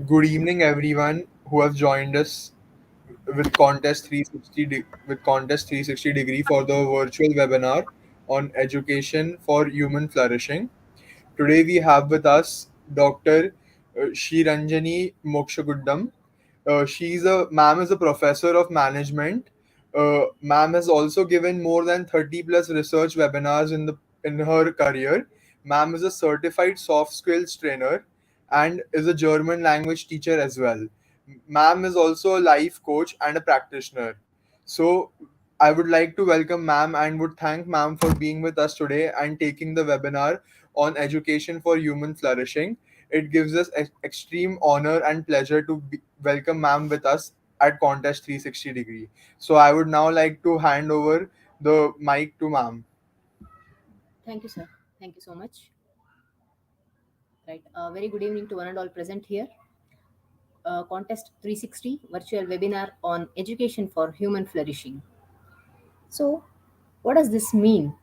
Good evening, everyone who have joined us with Contest 360 degree for the virtual webinar on education for human flourishing. Today we have with us Dr. Shiranjani Mokshaguddam. She's a ma'am is a professor of management. Ma'am has also given more than 30 plus research webinars in her career. Ma'am is a certified soft skills trainer and is a German language teacher as well. Ma'am is also a life coach and a practitioner. So I would like to welcome ma'am and would thank ma'am for being with us today and taking the webinar on education for human flourishing. It gives us extreme honor and pleasure to welcome ma'am with us at Contest 360 degree. So I would now like to hand over the mic to ma'am. Thank you, sir. Thank you so much. Right. Very good evening to one and all present here. Contest 360 virtual webinar on education for human flourishing. So, what does this mean?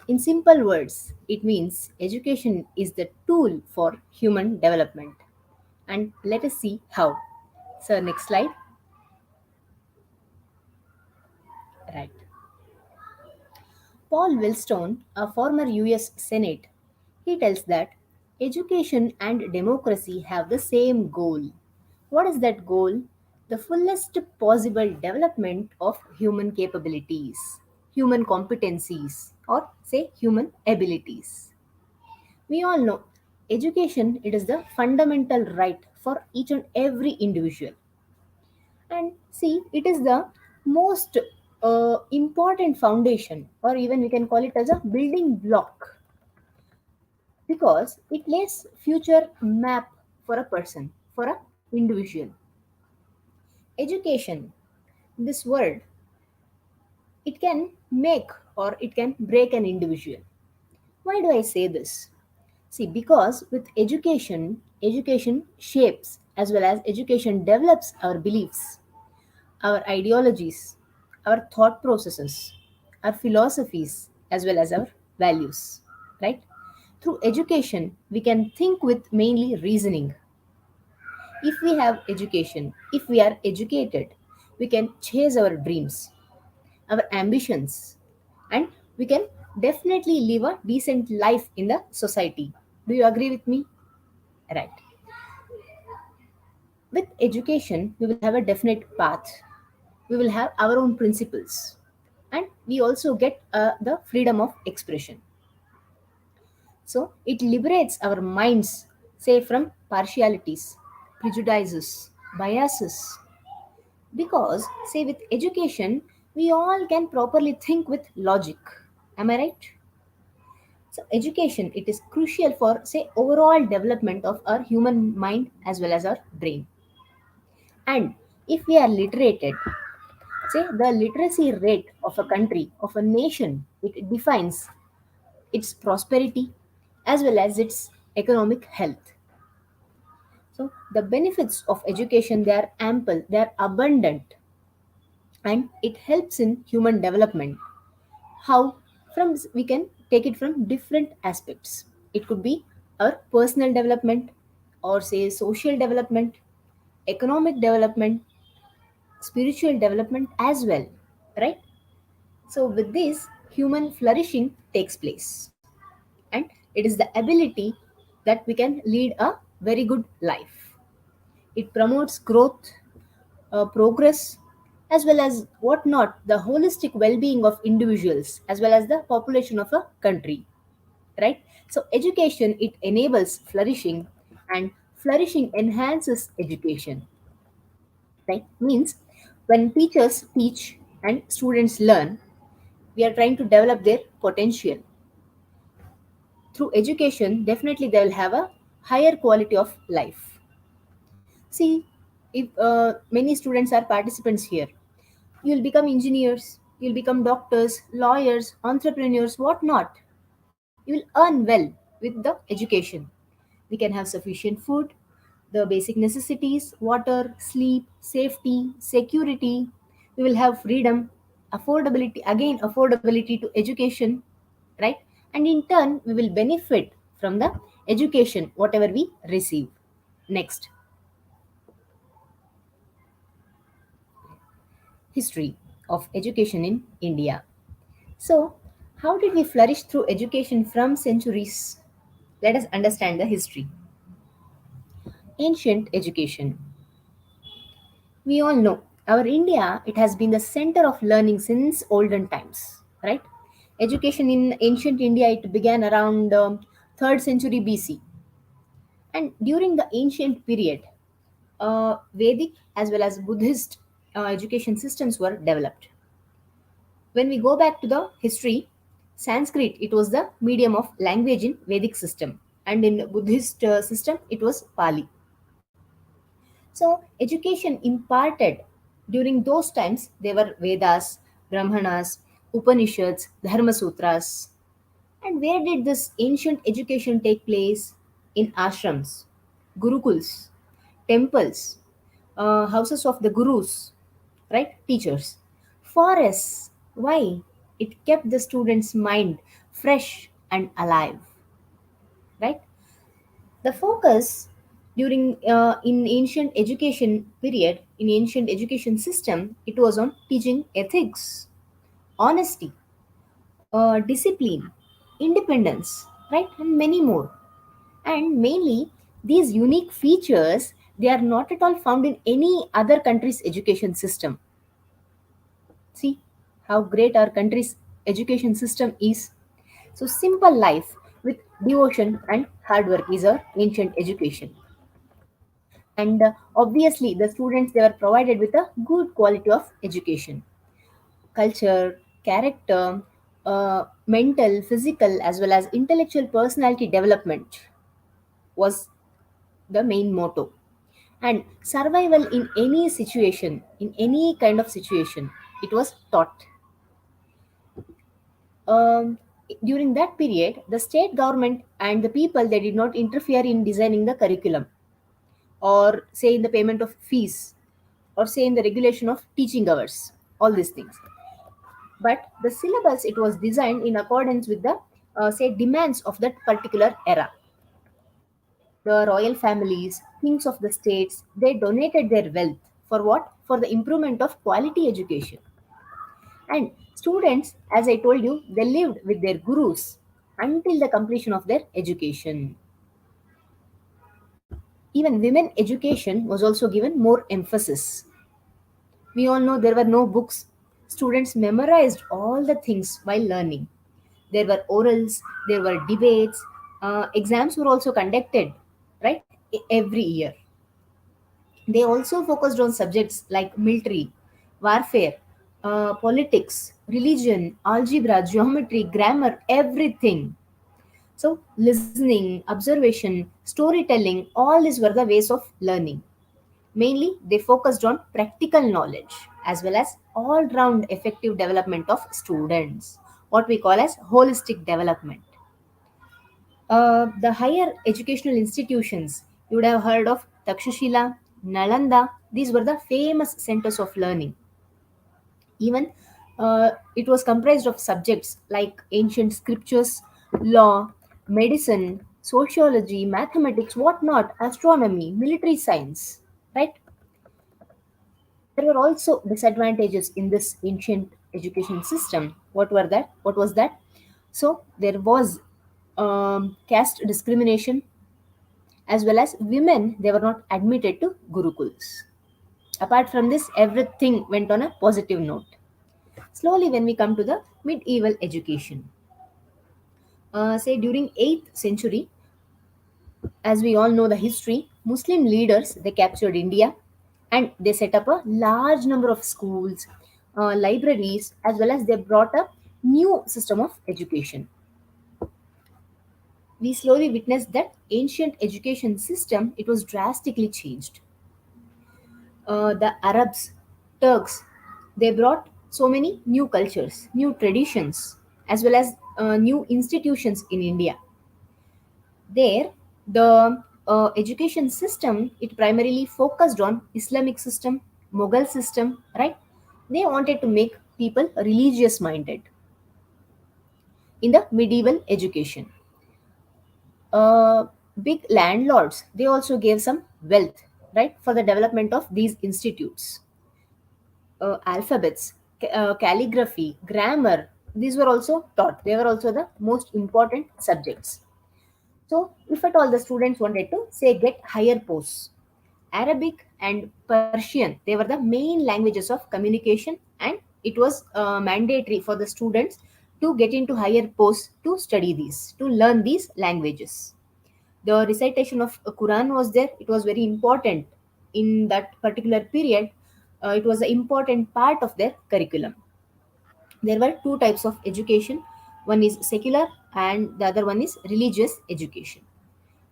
In simple words, it means education is the tool for human development. And let us see how. Sir, next slide. Right. Paul Wellstone, a former US Senate, he tells that education and democracy have the same goal. What is that goal? The fullest possible development of human capabilities, human competencies, or say human abilities. We all know education it is the fundamental right for each and every individual. And see, it is the most important foundation, or even we can call it as a building block, because it lays future map for a person, for a individual. Education, this word, it can make or it can break an individual. Why do I say this? See, because with education, education shapes as well as education develops our beliefs, our ideologies, our thought processes, our philosophies, as well as our values. Right? Through education, we can think with mainly reasoning. If we have education, if we are educated, we can chase our dreams, our ambitions, and we can definitely live a decent life in the society. Do you agree with me? Right. With education, we will have a definite path. We will have our own principles. And we also get the freedom of expression. So it liberates our minds, say, from partialities, prejudices, biases. Because, say, with education, we all can properly think with logic. Am I right? So education it is crucial for say overall development of our human mind as well as our brain. And if we are literated, say the literacy rate of a country, of a nation, it defines its prosperity as well as its economic health. So the benefits of education they are ample, they are abundant, and it helps in human development. How? From we can take it from different aspects. It could be our personal development, or say social development, economic development, spiritual development as well, right? So with this human flourishing takes place, and it is the ability that we can lead a very good life. It promotes growth, progress, as well as what not the holistic well-being of individuals as well as the population of a country, right? So education it enables flourishing, and flourishing enhances education, right? Means when teachers teach and students learn, we are trying to develop their potential. Through education definitely they will have a higher quality of life. See, if many students are participants here, you'll become engineers, you'll become doctors, lawyers, entrepreneurs, what not. You will earn well with the education. We can have sufficient food, the basic necessities, water, sleep, safety, security. We will have freedom, affordability, again, affordability to education, right? And in turn, we will benefit from the education whatever we receive. Next, history of education in India. So, how did we flourish through education from centuries? Let us understand the history. Ancient education. We all know our India, it has been the center of learning since olden times, right? Education in ancient India, it began around 3rd century BC. And during the ancient period, Vedic as well as Buddhist education systems were developed. When we go back to the history, Sanskrit, it was the medium of language in Vedic system, and in Buddhist system, it was Pali. So, education imparted during those times, they were Vedas, Brahmanas, Upanishads, Dharma Sutras. And where did this ancient education take place? In ashrams, gurukuls, temples, houses of the gurus, right? Teachers, forests. Why? It kept the student's mind fresh and alive, right? The focus during in ancient education period, in ancient education system, it was on teaching ethics, honesty, discipline, independence, right, and many more. And mainly, these unique features, they are not at all found in any other country's education system. See how great our country's education system is. So simple life with devotion and hard work is our ancient education. And obviously the students, they were provided with a good quality of education, culture, character, mental, physical, as well as intellectual personality development was the main motto. And survival in any situation, in any kind of situation, it was taught. um, During that period, the state government and the people, they did not interfere in designing the curriculum, or say in the payment of fees, or say in the regulation of teaching hours, all these things. But the syllabus, it was designed in accordance with the say demands of that particular era. The royal families, kings of the states, they donated their wealth for what? For the improvement of quality education. And students, as I told you, they lived with their gurus until the completion of their education. Even women education was also given more emphasis. We all know there were no books. Students memorized all the things while learning. There were orals, there were debates, exams were also conducted, right, every year. They also focused on subjects like military, warfare, politics, religion, algebra, geometry, grammar, everything. So, listening, observation, storytelling, all these were the ways of learning. Mainly, they focused on practical knowledge as well as all round effective development of students, what we call as holistic development. The higher educational institutions, you would have heard of Takshashila, Nalanda, these were the famous centers of learning. Even it was comprised of subjects like ancient scriptures, law, medicine, sociology, mathematics, whatnot, astronomy, military science, right? There were also disadvantages in this ancient education system. What were that? What was that? So there was caste discrimination, as well as women, they were not admitted to gurukuls. Apart from this, everything went on a positive note. Slowly, when we come to the medieval education, say during 8th century, as we all know the history, Muslim leaders, they captured India, and they set up a large number of schools, libraries, as well as they brought a new system of education. We slowly witnessed that ancient education system, it was drastically changed. The Arabs, Turks, they brought so many new cultures, new traditions, as well as new institutions in India. There, the education system, it primarily focused on Islamic system, Mughal system, right? They wanted to make people religious minded in the medieval education. uh, Big landlords, they also gave some wealth, right, for the development of these institutes. Alphabets, calligraphy, grammar, these were also taught. They were also the most important subjects. So, if at all the students wanted to say get higher posts, Arabic and Persian, they were the main languages of communication, and it was mandatory for the students to get into higher posts to study these, to learn these languages. The recitation of Quran was there. It was very important in that particular period. It was an important part of their curriculum. There were two types of education. One is secular and the other one is religious education.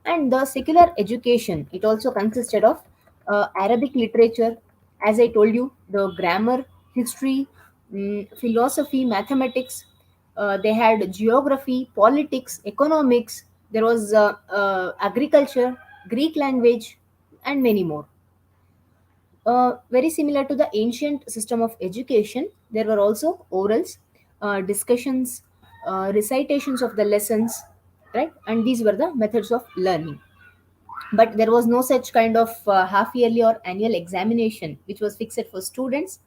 And the secular education, it also consisted of Arabic literature, as I told you, the grammar, history, philosophy, mathematics. They had geography, politics, economics. There was agriculture, Greek language, and many more. Very similar to the ancient system of education, there were also orals, discussions, recitations of the lessons, right? And these were the methods of learning. But there was no such kind of half yearly or annual examination which was fixed for students.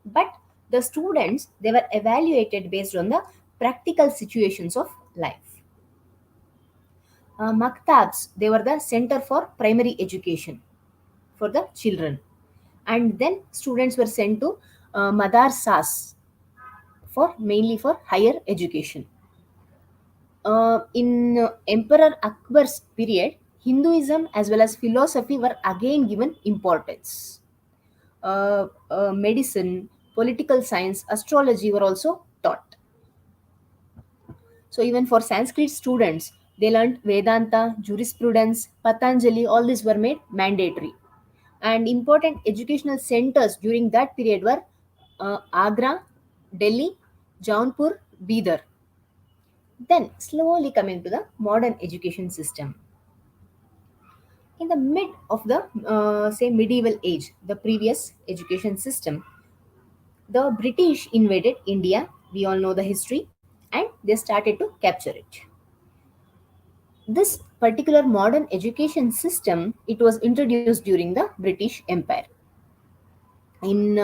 But the students, they were evaluated based on the practical situations of life. Maktabs, they were the center for primary education for the children, and then students were sent to madarsas for mainly for higher education. In Emperor Akbar's period, Hinduism as well as philosophy were again given importance. Medicine, political science, astrology were also taught. So even for Sanskrit students, they learned Vedanta, jurisprudence, Patanjali, all these were made mandatory. And important educational centers during that period were Agra, Delhi, Jaunpur, Bidar. Then slowly coming to the modern education system. In the mid of the say medieval age, the previous education system, the British invaded India. We all know the history, and they started to capture it. This particular modern education system, it was introduced during the British Empire in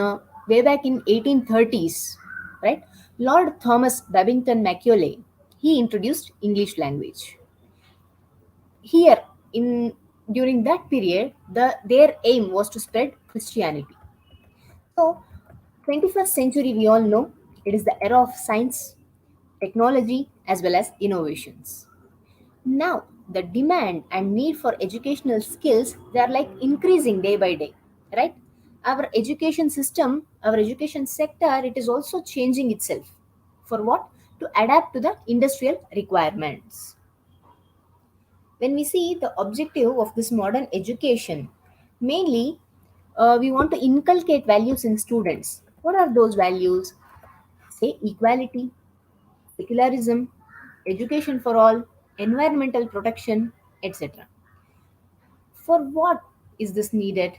way back in 1830s, right? Lord Thomas Babington Macaulay, he introduced English language. Here in during that period, their aim was to spread Christianity. So 21st century, we all know, it is the era of science, technology, as well as innovations. Now, the demand and need for educational skills, they are like increasing day by day, right? Our education system, our education sector, it is also changing itself. For what? To adapt to the industrial requirements. When we see the objective of this modern education, mainly we want to inculcate values in students. What are those values? Say equality, secularism, education for all, environmental protection, etc. For what is this needed?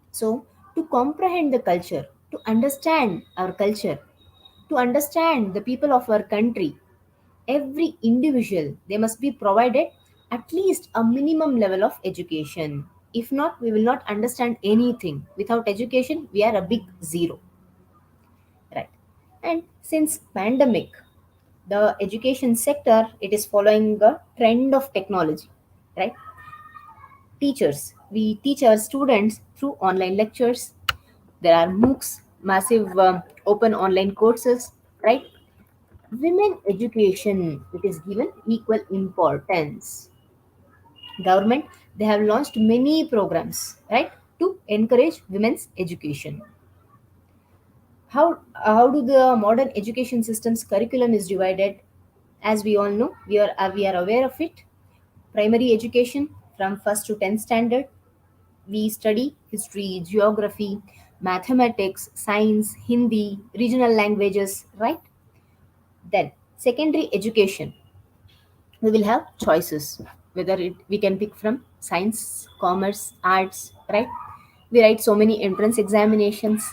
So, to comprehend the culture, to understand our culture, to understand the people of our country, every individual, they must be provided at least a minimum level of education. If not, we will not understand anything. Without education, we are a big zero, right? And since pandemic, the education sector, it is following the trend of technology, right? Teachers, we teach our students through online lectures. There are MOOCs, massive open online courses, right? Women education, it is given equal importance. Government, they have launched many programs, right, to encourage women's education. How do the modern education systems curriculum is divided? As we all know, we are aware of it. Primary education, from 1st to 10th standard, we study history, geography, mathematics, science, Hindi, regional languages, right? Then secondary education, we will have choices, whether we can pick from science, commerce, arts, right? We write so many entrance examinations,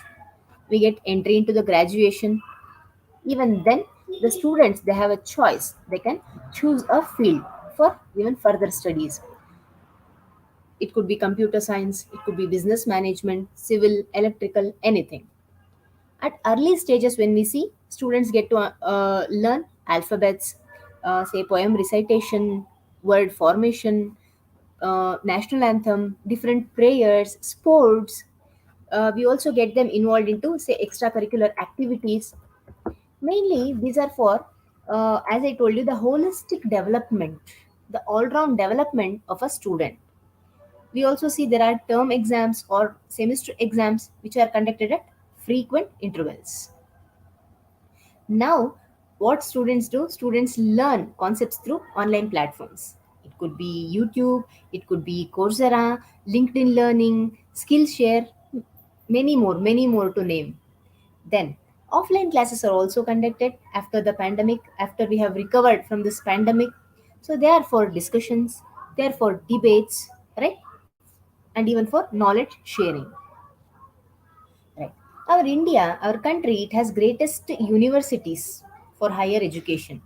we get entry into the graduation. Even then, the students, they have a choice, they can choose a field for even further studies. It could be computer science, it could be business management, civil, electrical, anything. At early stages, when we see students get to learn alphabets, say poem recitation, word formation, national anthem, different prayers, sports. We also get them involved into, say, extracurricular activities. Mainly, these are for, as I told you, the holistic development, the all-round development of a student. We also see there are term exams or semester exams which are conducted at frequent intervals. Now, what students do? Students learn concepts through online platforms. It could be YouTube, it could be Coursera, LinkedIn Learning, Skillshare, many more to name. Then, offline classes are also conducted after the pandemic, after we have recovered from this pandemic. So, they are for discussions, they are for debates, right? And even for knowledge sharing. Right. Our India, our country, it has greatest universities for higher education.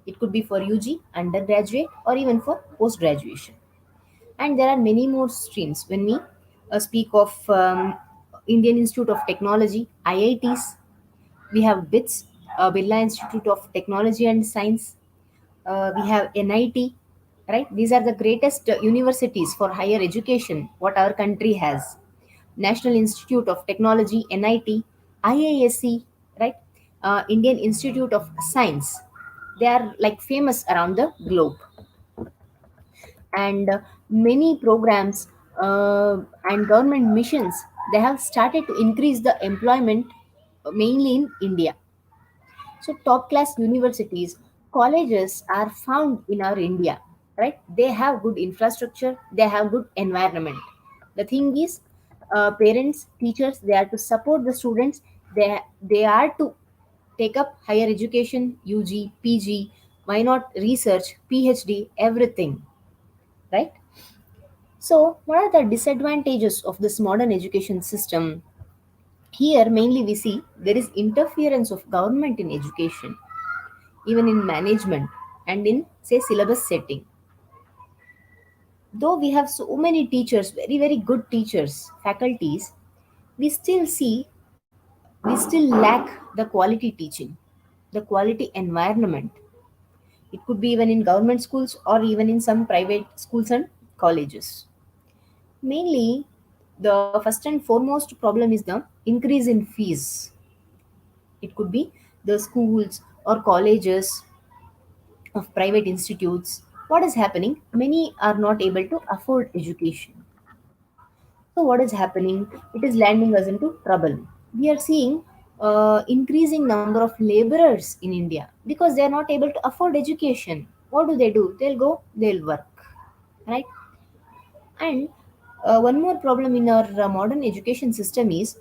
It could be for UG, undergraduate, or even for post graduation. And there are many more streams. When we speak of Indian Institute of Technology, IITs, we have BITS, Birla Institute of Technology and Science. We have NIT, right? These are the greatest universities for higher education what our country has. National Institute of Technology, NIT, IISc, right? Indian Institute of Science. They are like famous around the globe. And many programs and government missions, they have started to increase the employment mainly in India. So top class universities, colleges are found in our India, right? They have good infrastructure, they have good environment. The thing is, parents, teachers, they are to support the students. They are to take up higher education, UG, PG. Why not research, PhD, everything, right? So, what are the disadvantages of this modern education system? Here, mainly we see there is interference of government in education, even in management and in, say, syllabus setting. Though we have so many teachers, very good teachers, faculties, we still see, we still lack the quality teaching, the quality environment. It could be even in government schools or even in some private schools and colleges. Mainly, the first and foremost problem is the increase in fees. It could be the schools or colleges of private institutes. What is happening? Many are not able to afford education. So, what is happening? It is landing us into trouble. We are seeing increasing number of laborers in India because they are not able to afford education. What do? They'll go, they'll work, right? And one more problem in our modern education system is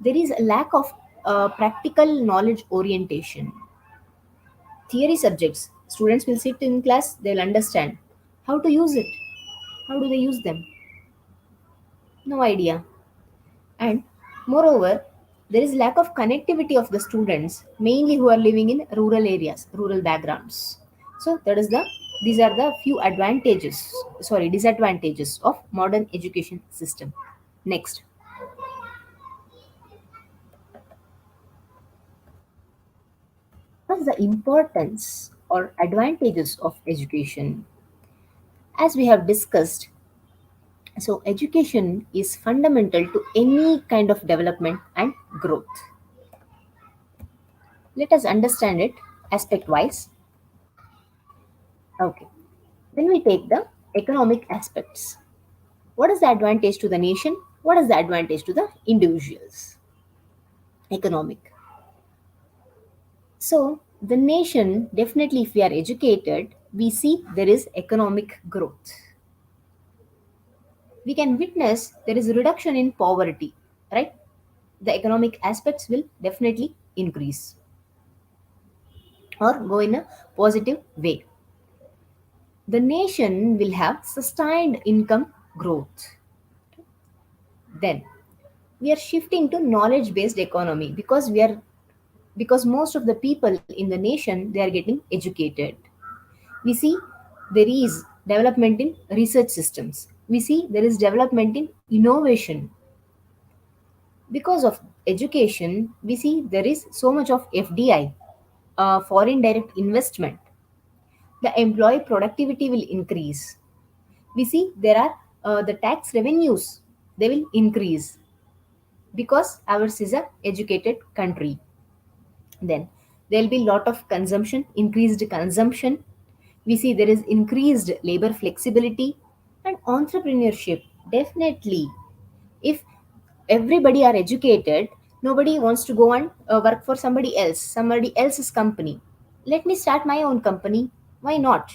there is a lack of practical knowledge orientation. Theory subjects, students will sit in class, they'll understand how to use it. How do they use them? No idea. And moreover, there is lack of connectivity of the students, mainly who are living in rural areas, rural backgrounds. So that is the these are the few advantages, sorry, disadvantages of modern education system. Next, what is the importance or advantages of education? As we have discussed, so education is fundamental to any kind of development and growth. Let us understand it aspect wise. Okay. Then we take the economic aspects. What is the advantage to the nation? What is the advantage to the individuals? Economic. So, the nation, definitely, if we are educated, we see there is economic growth. We can witness there is a reduction in poverty, right? The economic aspects will definitely increase or go in a positive way. The nation will have sustained income growth. Then we are shifting to knowledge based economy because most of the people in the nation, they are getting educated. We see There is development in research systems. We see there is development in innovation. Because of education, we see there is so much of FDI, foreign direct investment. The employee productivity will increase. We see there are the tax revenues, they will increase because ours is a educated country. Then there will be lot of consumption, increased consumption. We see there is increased labor flexibility and entrepreneurship. Definitely, if everybody are educated, nobody wants to go and work for somebody else's company. Let me start my own company. Why not?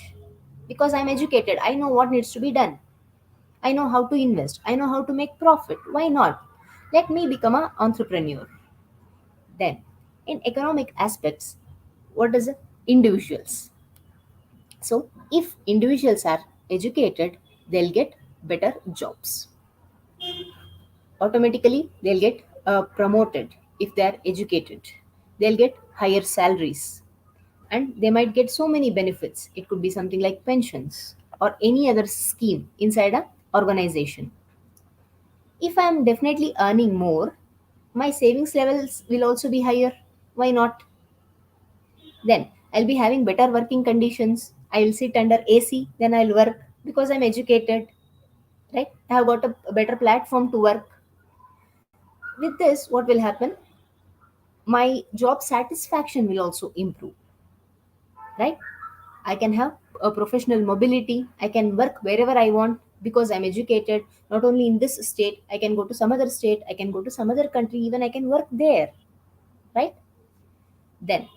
Because I'm educated, I know what needs to be done, I know how to invest, I know how to make profit. Why not? Let me become an entrepreneur. Then, in economic aspects, what is it? Individuals. So, if individuals are educated, they'll get better jobs. Automatically, they'll get promoted if they are educated. They'll get higher salaries and they might get so many benefits. It could be something like pensions or any other scheme inside a organization. If I'm definitely earning more, my savings levels will also be higher. Why not? Then I'll be having better working conditions. I will sit under AC, then I'll work because I'm educated, right? I have got a better platform to work. With this, what will happen? My job satisfaction will also improve, right? I can have a professional mobility. I can work wherever I want because I'm educated. Not only in this state, I can go to some other state, I can go to some other country, even I can work there, right? Then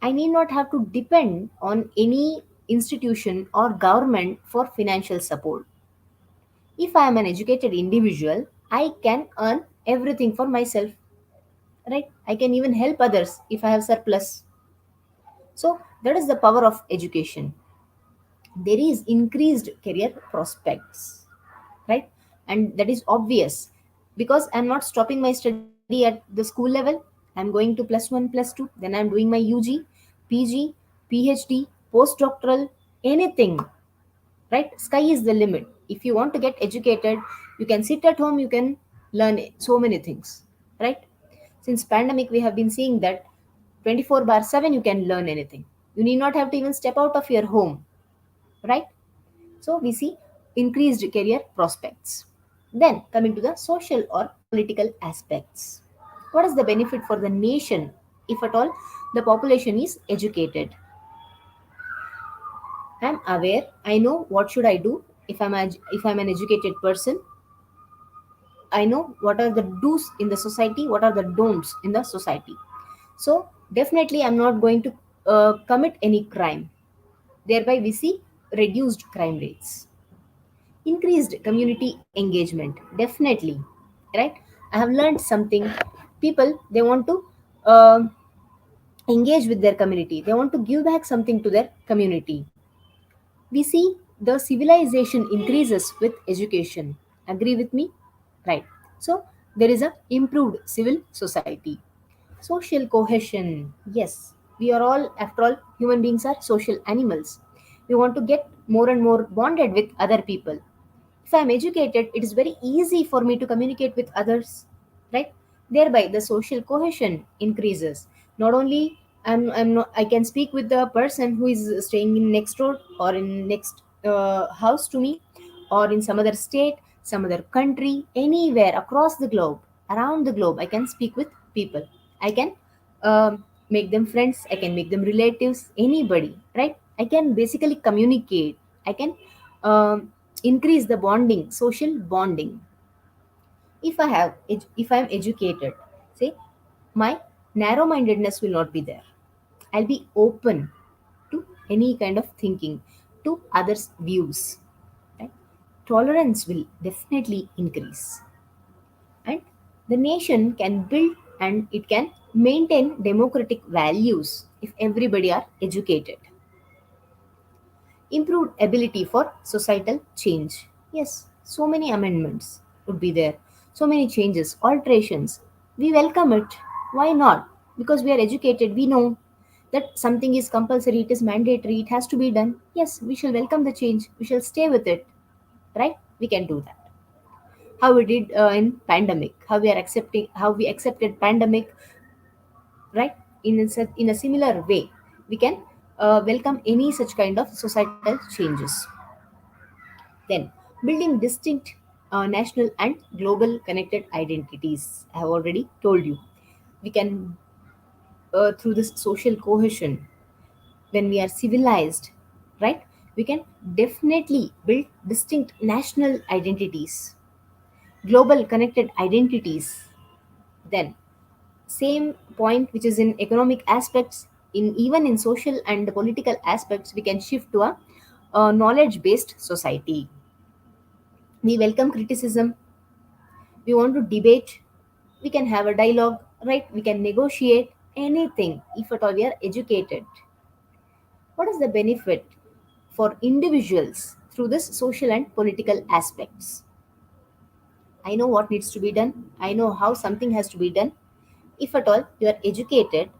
I need not have to depend on any institution or government for financial support. If I am an educated individual, I can earn everything for myself, right? I can even help others if I have surplus. So that is the power of education. There is increased career prospects, right? And that is obvious because I'm not stopping my study at the school level. I'm going to plus 1 plus 2, then I'm doing my UG, PG, PhD, postdoctoral, anything, right? Sky is the limit. If you want to get educated, you can sit at home, you can learn so many things, right? Since pandemic we have been seeing that 24 bar 7 you can learn anything. You need not have to even step out of your home, right? So we see increased career prospects. Then coming to the social or political aspects. What is the benefit for the nation if at all the population is educated? I'm aware, I know what should I do if I'm an educated person. I know what are the do's in the society, what are the don'ts in the society. So definitely I'm not going to commit any crime. Thereby we see reduced crime rates. Increased community engagement, definitely, right? I have learned something. People, they want to uh, engage with their community, they want to give back something to their community. We see the civilization increases with education. Agree with me? Right. So there is a improved civil society. Social cohesion. Yes, we are all, after all, human beings are social animals. We want to get more and more bonded with other people. If I'm educated, it is very easy for me to communicate with others, right? Thereby, the social cohesion increases. Not only I'm not, I can speak with the person who is staying in next door or in next house to me, or in some other state, some other country, anywhere across the globe, around the globe. I can speak with people. I can make them friends. I can make them relatives. Anybody, right? I can basically communicate. I can. Increase the bonding, social bonding. If I'm educated, say, my narrow mindedness will not be there. I'll be open to any kind of thinking, to others views, right? Tolerance will definitely increase, and the nation can build and it can maintain democratic values if everybody are educated. Improved ability for societal change. Yes, so many amendments would be there, so many changes, alterations. We welcome it. Why not? Because we are educated, we know. that something is compulsory, it is mandatory, it has to be done. Yes, we shall welcome the change, we shall stay with it, right? We can do that. How we did in pandemic, how we are accepting, how we accepted pandemic, right? In a similar way, we can welcome any such kind of societal changes. Then, building distinct national and global connected identities. I have already told you. We can, through this social cohesion, when we are civilized, right? We can definitely build distinct national identities, global connected identities. Then, same point which is in economic aspects, in even in social and political aspects, we can shift to a knowledge based society. We welcome criticism, we want to debate, we can have a dialogue, right? We can negotiate anything if at all we are educated. What is the benefit for individuals through this social and political aspects? I know what needs to be done, I know how something has to be done. If at all you are educated,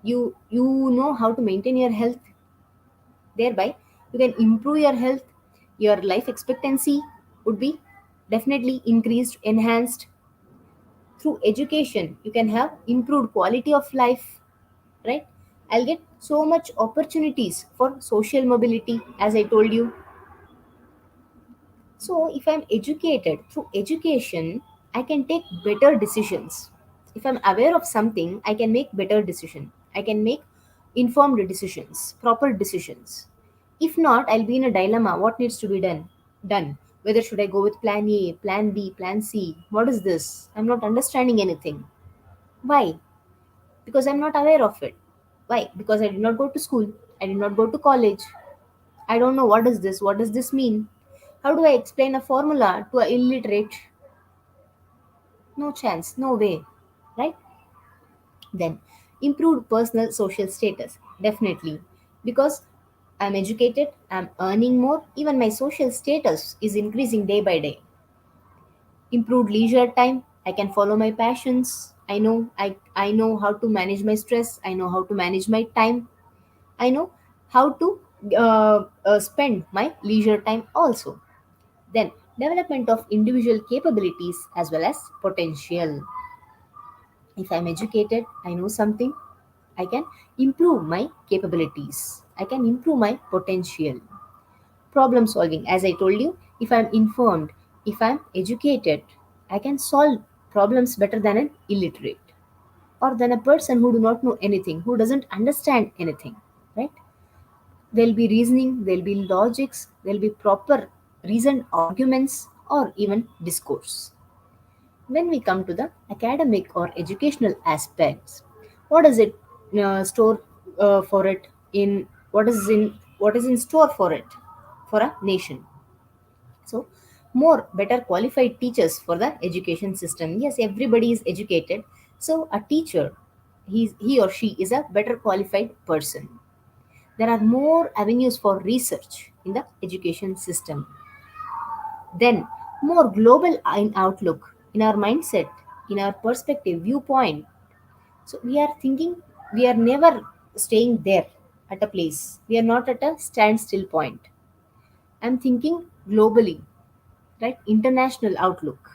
you know how to maintain your health, thereby you can improve your health, your life expectancy would be definitely increased, enhanced. Through education you can have improved quality of life, right? I'll get so much opportunities for social mobility, as I told you. So if I'm educated, through education I can take better decisions. If I'm aware of something, I can make better decision, I can make informed decisions, proper decisions. If not, I'll be in a dilemma, what needs to be done, whether should I go with plan A, plan B, plan C, what is this, I'm not understanding anything. Why? Because I'm not aware of it. Why? Because I did not go to school, I did not go to college. I don't know what is this, what does this mean? How do I explain a formula to an illiterate? No chance, no way, right? Then, improved personal social status, definitely. Because I'm educated, I'm earning more, even my social status is increasing day by day. Improved leisure time, I can follow my passions. I know how to manage my stress, I know how to manage my time, I know how to spend my leisure time also. Then, development of individual capabilities as well as potential. If I'm educated, I know something, I can improve my capabilities, I can improve my potential. Problem solving, as I told you, if I'm informed, if I'm educated, I can solve problems better than an illiterate or than a person who do not know anything, who doesn't understand anything, right? There'll be reasoning, there'll be logics, there'll be proper reasoned arguments or even discourse. When we come to the academic or educational aspects, what does it store for it in what is in store for it for a nation? So, more better qualified teachers for the education system. Yes, everybody is educated. So, a teacher, he or she is a better qualified person. There are more avenues for research in the education system. Then, more global in outlook, in our mindset, in our perspective, viewpoint. So, we are thinking, we are never staying there at a place. We are not at a standstill point. I'm thinking globally, right? International outlook.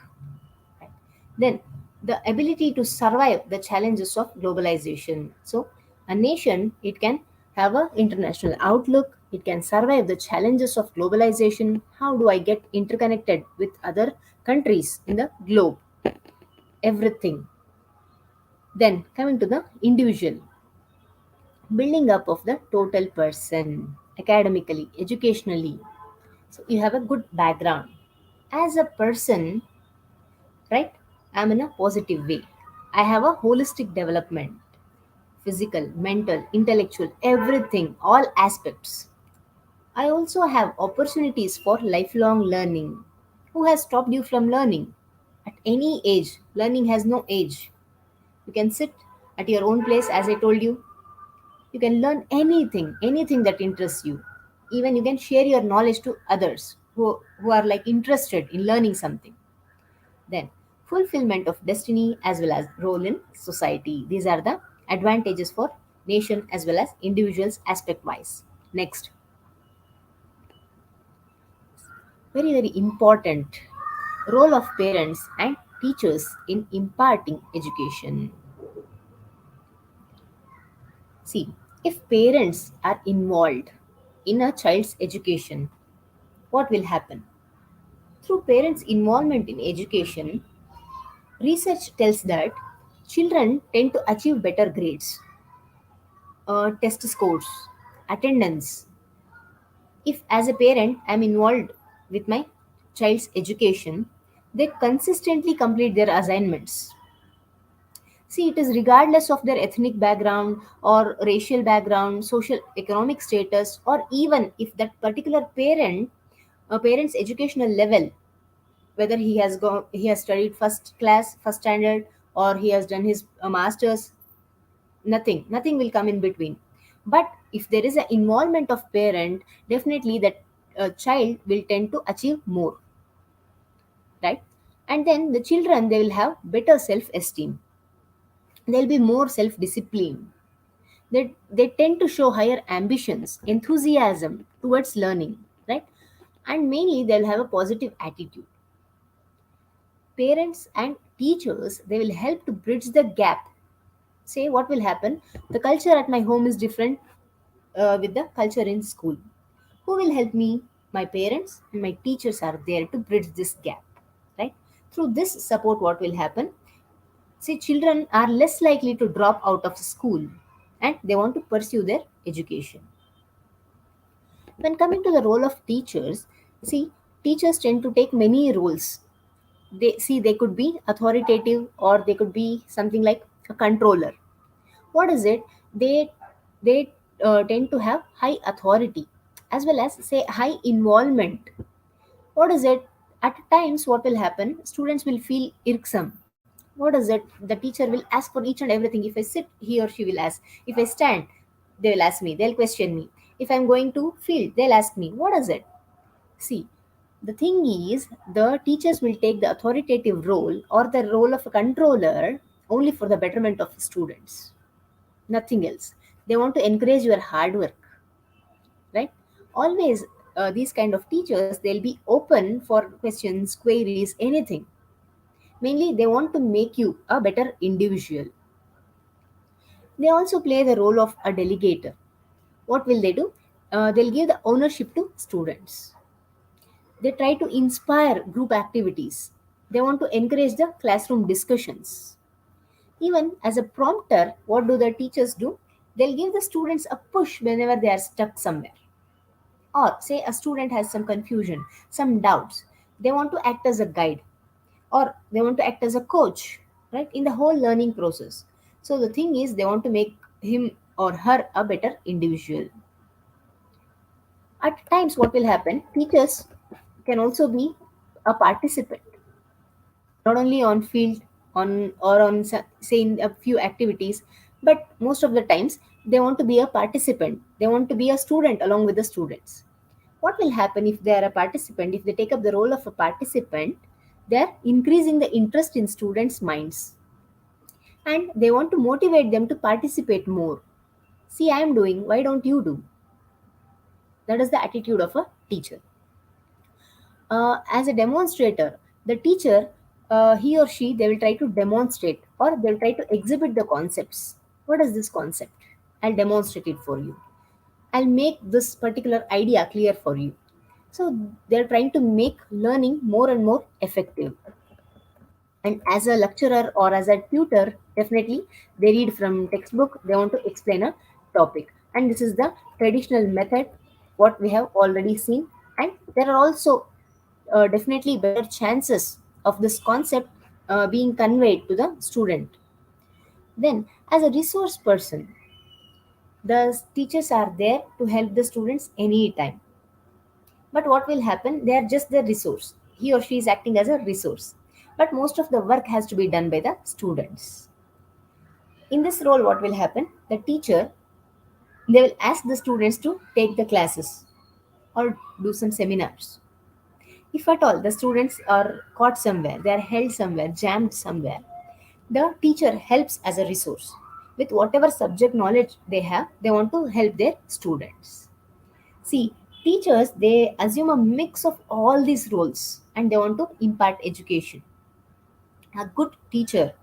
Right? Then, the ability to survive the challenges of globalization. So, a nation, it can have an international outlook, it can survive the challenges of globalization. How do I get interconnected with other countries in the globe? Everything. Then, coming to the individual, building up of the total person, academically, educationally. So, you have a good background. As a person, right? I'm in a positive way. I have a holistic development, physical, mental, intellectual, everything, all aspects. I also have opportunities for lifelong learning. Who has stopped you from learning? At any age, learning has no age. You can sit at your own place, as I told you. You can learn anything, anything that interests you. Even you can share your knowledge to others who are like interested in learning something. Then, fulfillment of destiny as well as role in society. These are the advantages for nation as well as individuals aspect wise. Next, very very important, role of parents and teachers in imparting education. See, if parents are involved in a child's education, what will happen? Through parents' involvement in education, research tells that children tend to achieve better grades, test scores, attendance. If, as a parent, I am involved with my child's education, they consistently complete their assignments. See, it is regardless of their ethnic background or racial background, social economic status, or even if that particular a parent's educational level, whether he has studied first class, first standard, or he has done his masters, nothing will come in between. But if there is an involvement of parent, definitely that child will tend to achieve more, right? And then the children, they will have better self esteem, they'll be more self disciplined, they tend to show higher ambitions, enthusiasm towards learning, right? And mainly they'll have a positive attitude. Parents and teachers, they will help to bridge the gap. Say, what will happen? The culture at my home is different with the culture in school. Who will help me? My parents and my teachers are there to bridge this gap, right? Through this support, what will happen? See, children are less likely to drop out of school and they want to pursue their education. When coming to the role of teachers, see, teachers tend to take many roles. They could be authoritative or they could be something like a controller. What is it? They tend to have high authority as well as say high involvement. What is it? At times, what will happen? Students will feel irksome. What is it? The teacher will ask for each and everything. If I sit, he or she will ask. If I stand, they will ask me. They'll question me. If I'm going to field, they'll ask me. What is it? See, the thing is, the teachers will take the authoritative role or the role of a controller only for the betterment of the students, nothing else. They want to encourage your hard work, right? Always, these kind of teachers, they'll be open for questions, queries, anything. Mainly, they want to make you a better individual. They also play the role of a delegator. What will they do? They'll give the ownership to students. They try to inspire group activities. They want to encourage the classroom discussions. Even as a prompter, what do the teachers do? They'll give the students a push whenever they are stuck somewhere. Or say a student has some confusion, some doubts. They want to act as a guide or they want to act as a coach, right, in the whole learning process. So the thing is, they want to make him or her a better individual. At times, what will happen? Teachers can also be a participant, not only on field, on or on say in a few activities, but most of the times they want to be a participant. They want to be a student along with the students. What will happen if they are a participant? If they take up the role of a participant, they are increasing the interest in students' minds, and they want to motivate them to participate more. See, I am doing. Why don't you do? That is the attitude of a teacher. As a demonstrator, the teacher, he or she, they will try to demonstrate or they will try to exhibit the concepts. What is this concept? I'll demonstrate it for you. I'll make this particular idea clear for you. So they're trying to make learning more and more effective. And as a lecturer or as a tutor, definitely they read from textbook, they want to explain a topic. And this is the traditional method, what we have already seen. And there are also definitely better chances of this concept being conveyed to the student. Then, as a resource person, the teachers are there to help the students anytime. But what will happen? They are just the resource. He or she is acting as a resource. But most of the work has to be done by the students. In this role, what will happen? The teacher, they will ask the students to take the classes or do some seminars. If at all the students are caught somewhere, they are held somewhere, jammed somewhere, the teacher helps as a resource. with whatever subject knowledge they have, they want to help their students. See, teachers, they assume a mix of all these roles and they want to impart education. A good teacher,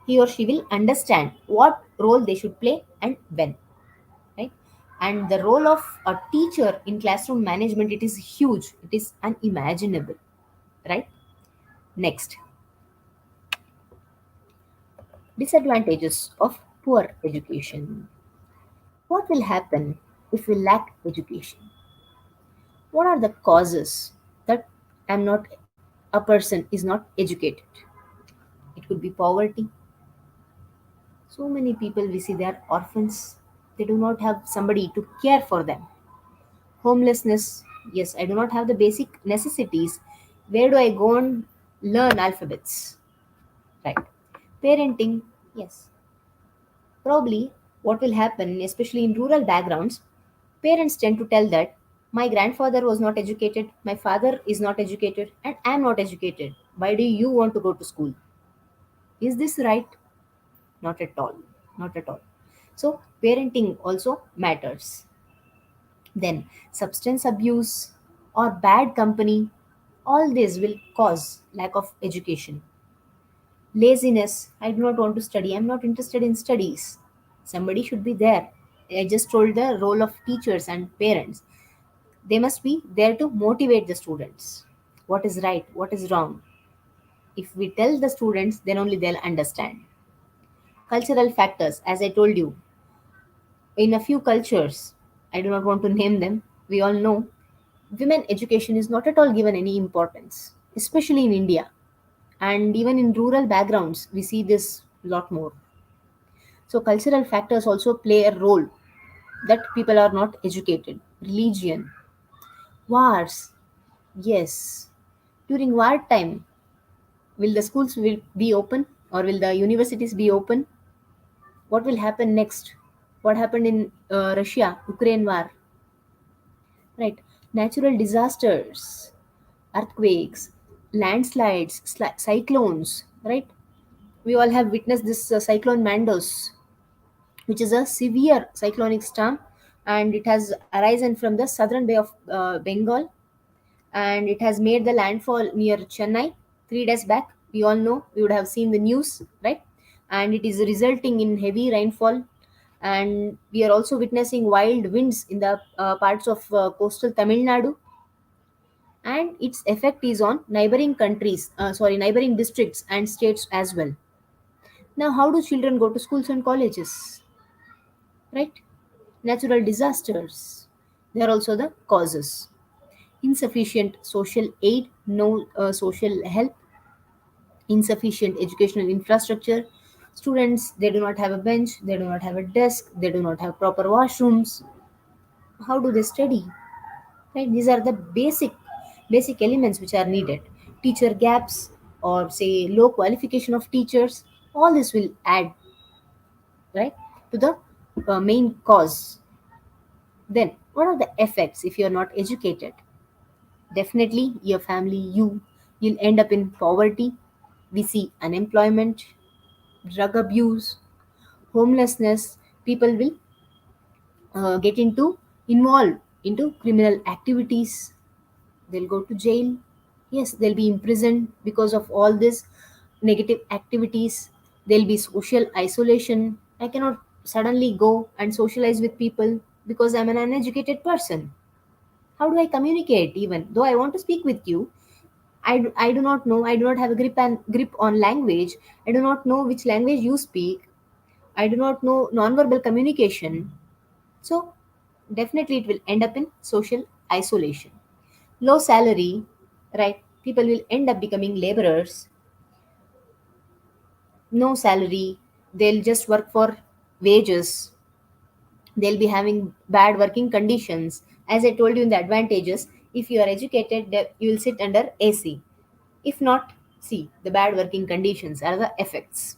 he or she will understand what role they should play and when, right? And the role of a teacher in classroom management, it is huge, it is unimaginable, right? Next, disadvantages of poor education. What will happen if we lack education? What are the causes that I'm not a person is not educated? It could be poverty. So many people we see, they are orphans. They do not have somebody to care for them. Homelessness. Yes, I do not have the basic necessities. Where do I go and learn alphabets? Right. Parenting. Yes. Probably what will happen, especially in rural backgrounds, parents tend to tell that my grandfather was not educated, my father is not educated, and I am not educated. Why do you want to go to school? Is this right? Not at all. Not at all. So, parenting also matters. Then, substance abuse or bad company, all this will cause lack of education. Laziness, I do not want to study, I'm not interested in studies. Somebody should be there. I just told the role of teachers and parents. They must be there to motivate the students. What is right, what is wrong. If we tell the students, then only they'll understand. Cultural factors, as I told you, in a few cultures, I do not want to name them, we all know, women education is not at all given any importance, especially in India. And even in rural backgrounds, we see this lot more. So, cultural factors also play a role that people are not educated. Religion, wars, yes. During war time, will the schools will be open or will the universities be open? What will happen next? What happened in Russia, Ukraine war, right? Natural disasters, earthquakes, landslides, cyclones, right? We all have witnessed this cyclone Mandos, which is a severe cyclonic storm, and it has arisen from the southern bay of Bengal, and it has made the landfall near Chennai 3 days back. We all know, we would have seen the news, right? And it is resulting in heavy rainfall, and we are also witnessing wild winds in the parts of coastal Tamil Nadu, and its effect is on neighboring countries, neighboring districts and states as well. Now, how do children go to schools and colleges? Right? Natural disasters. They are also the causes. Insufficient social aid, no social help, insufficient educational infrastructure. Students, they do not have a bench, they do not have a desk, they do not have proper washrooms. How do they study? Right? These are the basic elements which are needed. Teacher gaps or say low qualification of teachers, all this will add, right, to the main cause. Then, what are the effects if you're not educated? Definitely, your family, you'll end up in poverty. We see unemployment, drug abuse, homelessness. People will get into involved into criminal activities. They'll go to jail. Yes, they'll be imprisoned because of all this negative activities. There'll be social isolation. I cannot suddenly go and socialize with people because I'm an uneducated person. How do I communicate even though I want to speak with you? I do not know. I do not have a grip on language. I do not know which language you speak. I do not know nonverbal communication. So definitely it will end up in social isolation. Low salary, right? People will end up becoming laborers. No salary. They'll just work for wages. They'll be having bad working conditions. As I told you in the advantages, if you are educated, you will sit under AC. If not, see, the bad working conditions are the effects.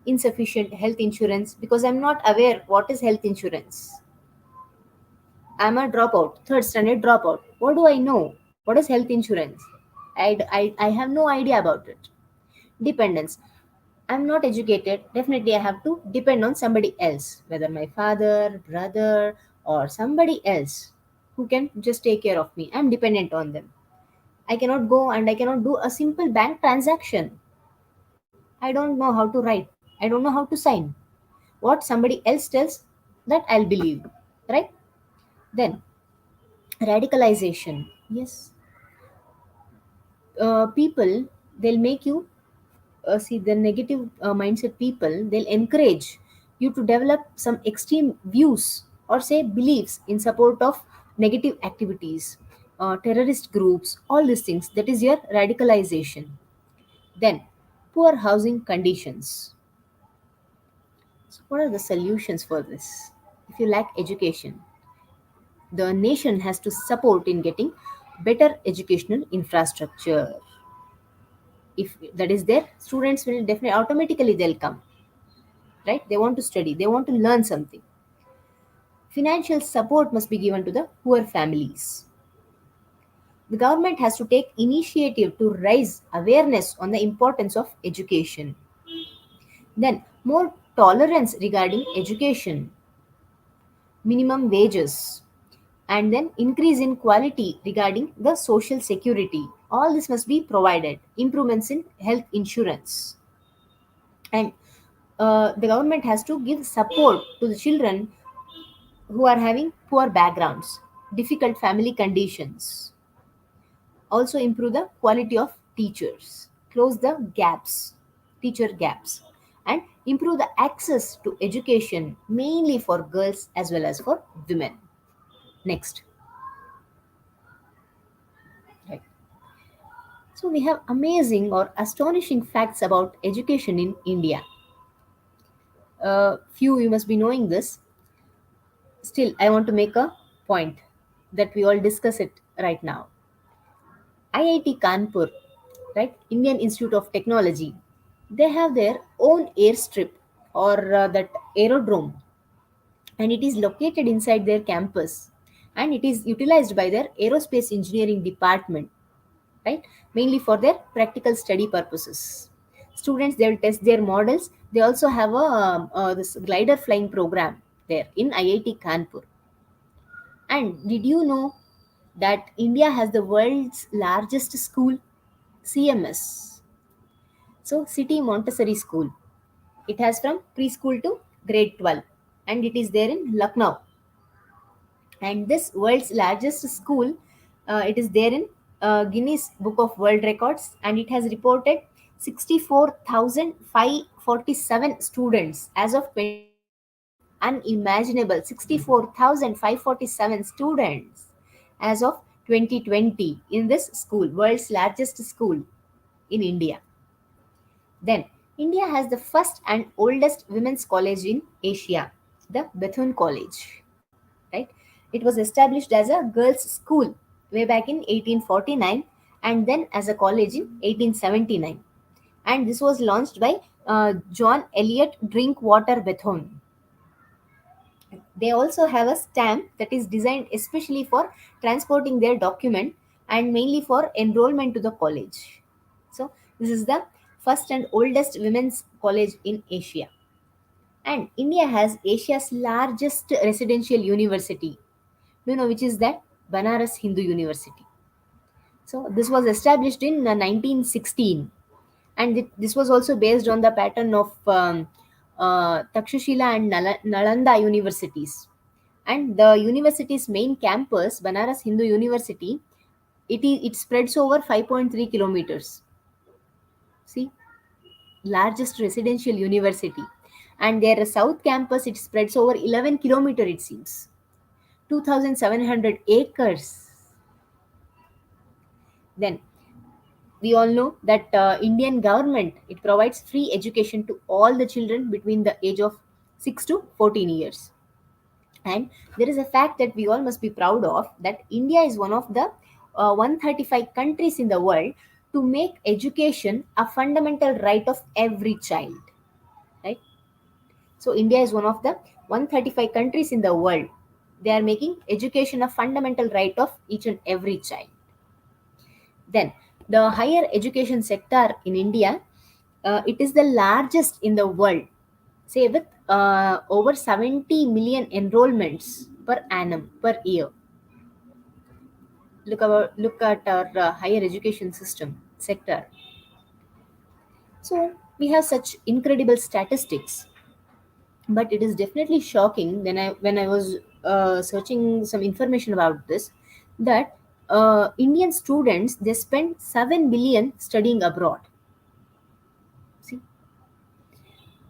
Insufficient health insurance, because I'm not aware what is health insurance. I'm a dropout, third standard dropout. What do I know? What is health insurance? I have no idea about it. Dependence. I'm not educated, definitely I have to depend on somebody else, whether my father, brother, or somebody else who can just take care of me. I'm dependent on them. I cannot go and I cannot do a simple bank transaction. I don't know how to write. I don't know how to sign. What somebody else tells, that I'll believe. Right? Then, radicalization. Yes, people, they'll make you see the negative mindset people, they'll encourage you to develop some extreme views or say beliefs in support of negative activities, terrorist groups, all these things. That is your radicalization. Then, poor housing conditions. So what are the solutions for this? If you lack education, the nation has to support in getting better educational infrastructure. If that is there, students will definitely automatically they'll come, right? They want to study, they want to learn something. Financial support must be given to the poor families. The government has to take initiative to raise awareness on the importance of education. Then, more tolerance regarding education, minimum wages, and then increase in quality regarding the social security. All this must be provided. Improvements in health insurance. And the government has to give support to the children who are having poor backgrounds, difficult family conditions. Also improve the quality of teachers, close the gaps, teacher gaps, and improve the access to education mainly for girls as well as for women. Next. Right. So we have amazing or astonishing facts about education in India. Few you must be knowing this. Still, I want to make a point that we all discuss it right now. IIT Kanpur, right, Indian Institute of Technology, they have their own airstrip or that aerodrome, and it is located inside their campus, and it is utilized by their aerospace engineering department, right, mainly for their practical study purposes. Students, they will test their models. They also have a this glider flying program there in IIT Kanpur. And did you know that India has the world's largest school, CMS? So, City Montessori School. It has from preschool to grade 12, and it is there in Lucknow. And this world's largest school, it is there in Guinness Book of World Records, and it has reported 64,547 students as of 2020. Unimaginable, 64,547 students as of 2020 in this school, world's largest school in India. Then, India has the first and oldest women's college in Asia, the Bethune College. Right? It was established as a girls' school way back in 1849 and then as a college in 1879. And this was launched by John Eliot Drinkwater Bethune. They also have a stamp that is designed especially for transporting their document and mainly for enrollment to the college. So, this is the first and oldest women's college in Asia. And India has Asia's largest residential university. Do you know which is that? Banaras Hindu University. So, this was established in 1916, and this was also based on the pattern of Takshashila and Nalanda universities. And the university's main campus, Banaras Hindu University, it spreads over 5.3 kilometers. See, largest residential university. And their south campus, it spreads over 11 kilometer, it seems. 2,700 acres. Then we all know that Indian government, it provides free education to all the children between the age of 6 to 14 years. And there is a fact that we all must be proud of, that India is one of the 135 countries in the world to make education a fundamental right of every child, right? So India is one of the 135 countries in the world. They are making education a fundamental right of each and every child. Then, the higher education sector in India, It is the largest in the world, say with over 70 million enrollments per annum per year. Look at our higher education system sector. So we have such incredible statistics, but it is definitely shocking when I was searching some information about this, that Indian students, they spend 7 billion studying abroad. See,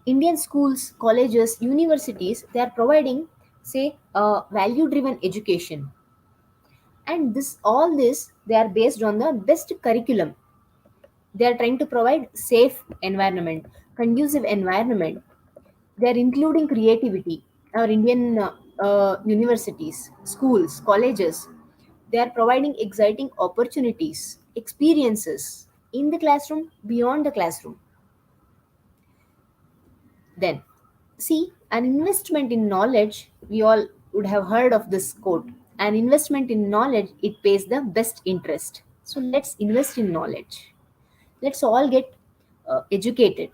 Indian schools, colleges, universities, they are providing, say, value driven education, and this they are based on the best curriculum. They are trying to provide safe environment, conducive environment. They are including creativity. Our Indian universities, schools, colleges, they are providing exciting opportunities, experiences in the classroom, beyond the classroom. Then, see, an investment in knowledge, we all would have heard of this quote, an investment in knowledge, it pays the best interest. So let's invest in knowledge. Let's all get educated,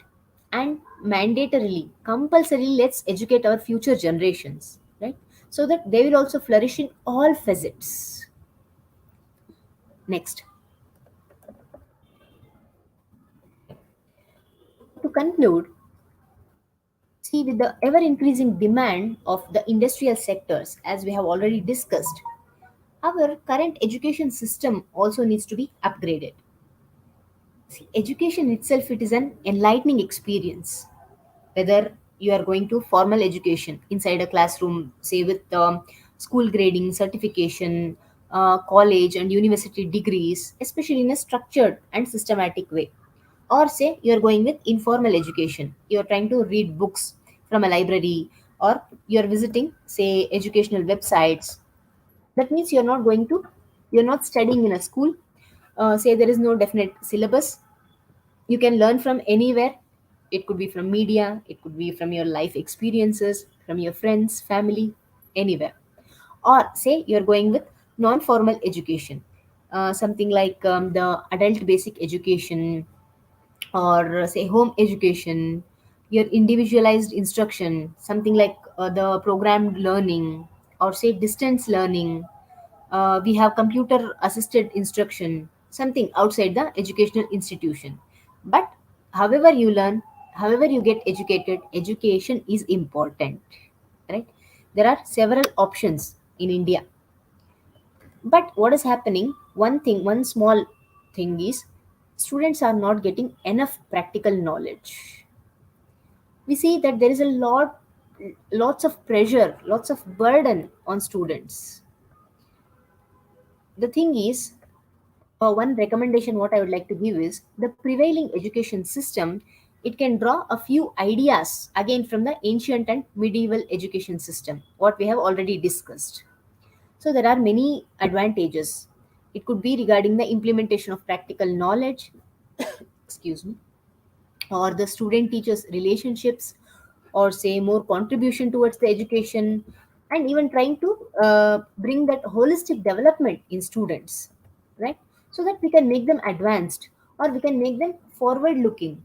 and mandatorily, compulsorily, let's educate our future generations, right? So that they will also flourish in all facets. Next, to conclude, see, with the ever increasing demand of the industrial sectors, as we have already discussed, our current education system also needs to be upgraded. See, education itself, it is an enlightening experience, whether you are going to formal education inside a classroom, say with school grading, certification, college and university degrees, especially in a structured and systematic way, or say you are going with informal education, you are trying to read books from a library, or you are visiting, say, educational websites. That means you're not studying in a school. Say there is no definite syllabus, you can learn from anywhere. It could be from media, it could be from your life experiences, from your friends, family, anywhere. Or say you're going with non-formal education, something like the adult basic education, or say home education, your individualized instruction, something like the programmed learning, or say distance learning. We have computer assisted instruction, something outside the educational institution. But however you learn, however you get educated, education is important, right? There are several options in India, but what is happening, one small thing is, students are not getting enough practical knowledge. We see that there is lots of pressure, lots of burden on students. The thing is, one recommendation what I would like to give is, the prevailing education system, it can draw a few ideas again from the ancient and medieval education system, what we have already discussed. So there are many advantages. It could be regarding the implementation of practical knowledge, excuse me, or the student teachers relationships, or say more contribution towards the education, and even trying to bring that holistic development in students, right? So that we can make them advanced, or we can make them forward looking.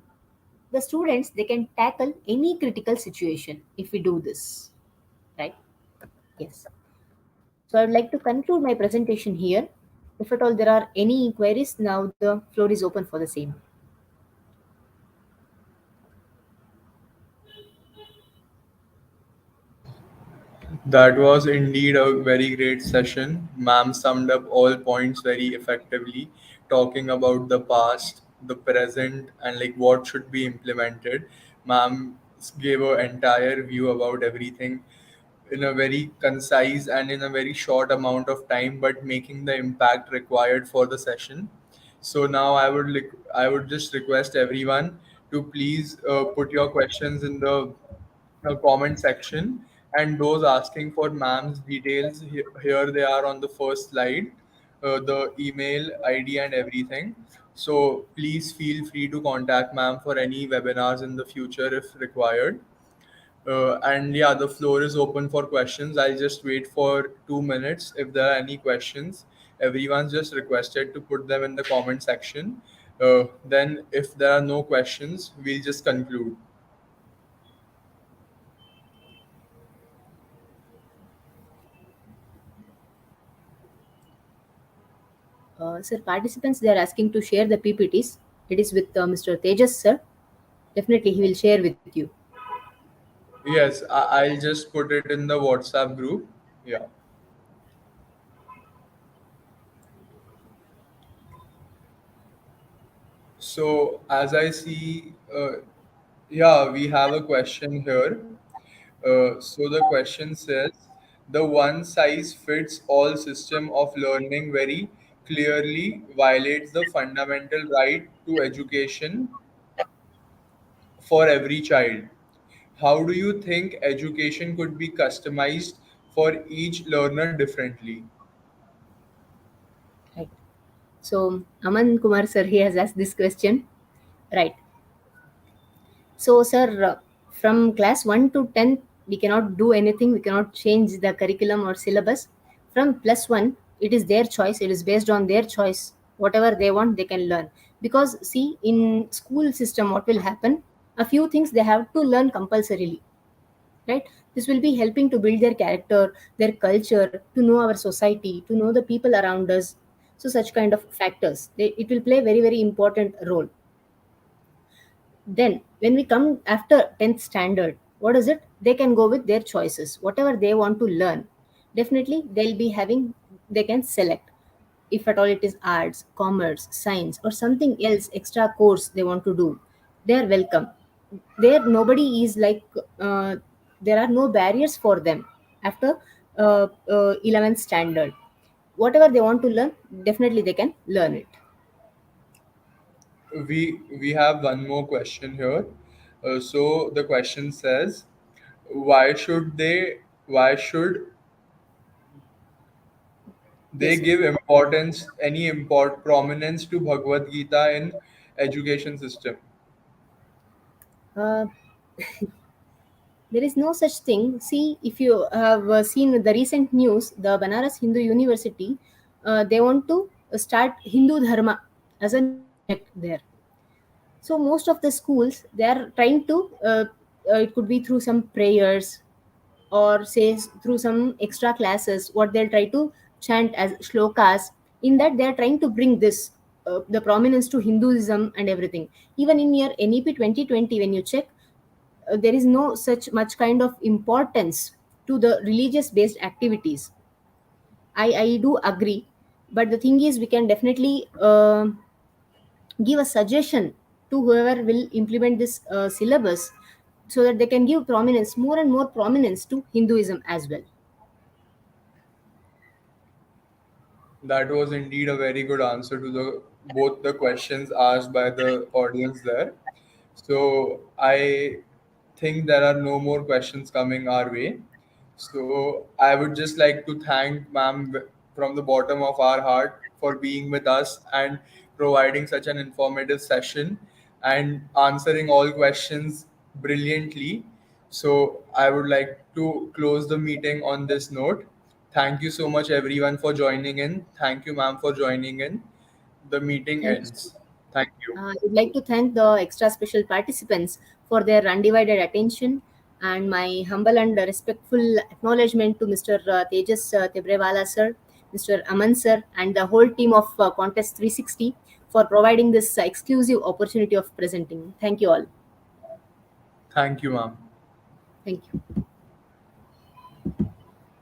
The students, they can tackle any critical situation if we do this, right? Yes. So I would like to conclude my presentation here. If at all there are any inquiries, now the floor is open for the same. That was indeed a very great session. Ma'am summed up all points very effectively, talking about the past, the present, and like what should be implemented. Ma'am gave an entire view about everything in a very concise and in a very short amount of time, but making the impact required for the session. So now I would just request everyone to please put your questions in the comment section, and those asking for ma'am's details, here they are on the first slide, the email ID and everything. So please feel free to contact ma'am for any webinars in the future if required. And yeah, the floor is open for questions. I'll just wait for 2 minutes. If there are any questions, everyone's just requested to put them in the comment section. Then, if there are no questions, we'll just conclude. Sir, participants, they are asking to share the PPTs. It is with Mr. Tejas, sir. Definitely, he will share with you. Yes, I'll just put it in the WhatsApp group. Yeah. So, as I see, yeah, we have a question here. So the question says, the one size fits all system of learning very clearly violates the fundamental right to education for every child. How do you think education could be customized for each learner differently? Right. So, Aman Kumar, sir, he has asked this question. Right. So, sir, from class 1 to 10, we cannot do anything. We cannot change the curriculum or syllabus. From plus 1, it is their choice. It is based on their choice. Whatever they want, they can learn. Because, see, in school system, what will happen? A few things they have to learn compulsorily, right? This will be helping to build their character, their culture, to know our society, to know the people around us. So, such kind of factors, it will play very, very important role. Then, when we come after 10th standard, what is it? They can go with their choices, whatever they want to learn. Definitely, they'll be having, they can select. If at all it is arts, commerce, science, or something else extra course they want to do, they are welcome. There, nobody is like, there are no barriers for them after 11th standard. Whatever they want to learn, definitely they can learn it. We have one more question here. So the question says, why should they Yes, sir. give importance any import prominence to Bhagavad Gita in education system? Uh, there is no such thing. See, if you have seen the recent news, the Banaras Hindu University, they want to start Hindu Dharma as a new subject there. So most of the schools, they are trying to, it could be through some prayers, or say through some extra classes, what they'll try to chant as shlokas. In that, they are trying to bring this, the prominence to Hinduism and everything. Even in your NEP 2020, when you check, there is no such much kind of importance to the religious based activities. I do agree, but the thing is, we can definitely give a suggestion to whoever will implement this syllabus, so that they can give prominence, more and more prominence to Hinduism as well. That was indeed a very good answer to the both the questions asked by the audience there. So I think there are no more questions coming our way. So I would just like to thank ma'am from the bottom of our heart for being with us and providing such an informative session and answering all questions brilliantly. So I would like to close the meeting on this note. Thank you so much everyone for joining in. Thank you ma'am for joining in. The meeting Thank you. ends. Thank you. I would like to thank the extra special participants for their undivided attention, and my humble and respectful acknowledgement to Mr. Tejas Tebrewala sir, Mr. Aman sir, and the whole team of Contest 360 for providing this exclusive opportunity of presenting. Thank you all. Thank you ma'am. Thank you.